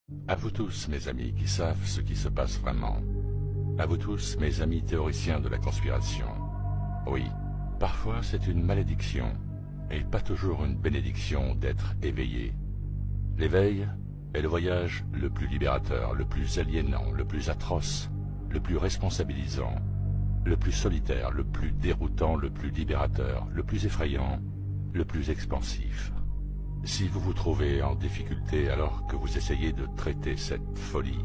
À vous tous, mes amis qui savent ce qui se passe vraiment. À vous tous, mes amis théoriciens de la conspiration. Oui, parfois c'est une malédiction, et pas toujours une bénédiction d'être éveillé. L'éveil est le voyage le plus libérateur, le plus aliénant, le plus atroce, le plus responsabilisant, le plus solitaire, le plus déroutant, le plus libérateur, le plus effrayant, le plus expansif. Si vous vous trouvez en difficulté alors que vous essayez de traiter cette folie,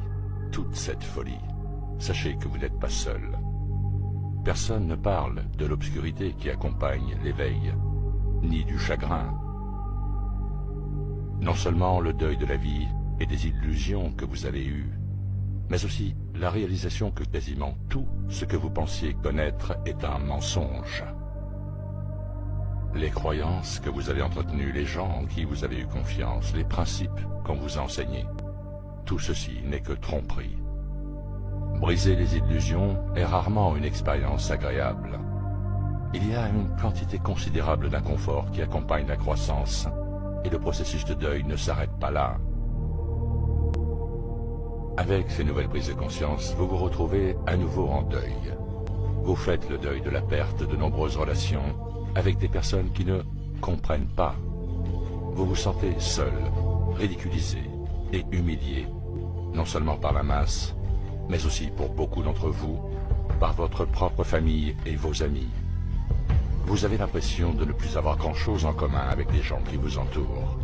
toute cette folie, sachez que vous n'êtes pas seul. Personne ne parle de l'obscurité qui accompagne l'éveil, ni du chagrin. Non seulement le deuil de la vie et des illusions que vous avez eues, mais aussi la réalisation que quasiment tout ce que vous pensiez connaître est un mensonge. Les croyances que vous avez entretenues, les gens en qui vous avez eu confiance, les principes qu'on vous a enseignés, tout ceci n'est que tromperie. Briser les illusions est rarement une expérience agréable. Il y a une quantité considérable d'inconfort qui accompagne la croissance, et le processus de deuil ne s'arrête pas là. Avec ces nouvelles prises de conscience, vous vous retrouvez à nouveau en deuil. Vous faites le deuil de la perte de nombreuses relations avec des personnes qui ne comprennent pas. Vous vous sentez seul, ridiculisé et humilié, non seulement par la masse, mais aussi pour beaucoup d'entre vous, par votre propre famille et vos amis. Vous avez l'impression de ne plus avoir grand-chose en commun avec les gens qui vous entourent.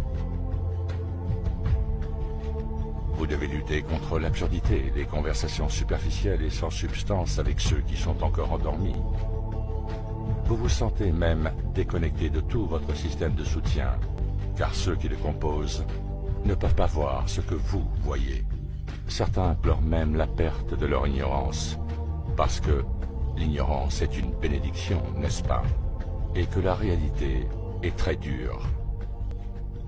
Vous devez lutter contre l'absurdité, les conversations superficielles et sans substance avec ceux qui sont encore endormis. Vous vous sentez même déconnecté de tout votre système de soutien, car ceux qui le composent ne peuvent pas voir ce que vous voyez. Certains pleurent même la perte de leur ignorance, parce que l'ignorance est une bénédiction, n'est-ce pas? Et que la réalité est très dure.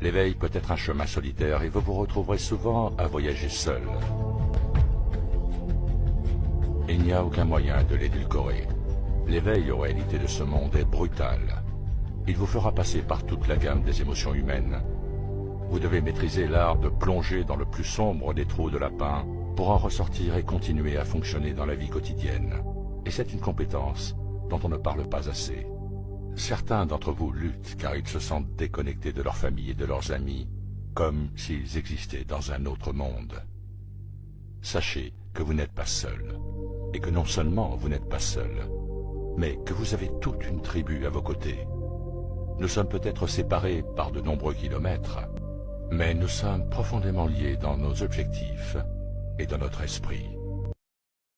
L'éveil peut être un chemin solitaire et vous vous retrouverez souvent à voyager seul. Il n'y a aucun moyen de l'édulcorer. L'éveil aux réalités de ce monde est brutal. Il vous fera passer par toute la gamme des émotions humaines. Vous devez maîtriser l'art de plonger dans le plus sombre des trous de lapin pour en ressortir et continuer à fonctionner dans la vie quotidienne. Et c'est une compétence dont on ne parle pas assez. Certains d'entre vous luttent car ils se sentent déconnectés de leur famille et de leurs amis, comme s'ils existaient dans un autre monde. Sachez que vous n'êtes pas seul, et que non seulement vous n'êtes pas seul, mais que vous avez toute une tribu à vos côtés. Nous sommes peut-être séparés par de nombreux kilomètres, mais nous sommes profondément liés dans nos objectifs et dans notre esprit.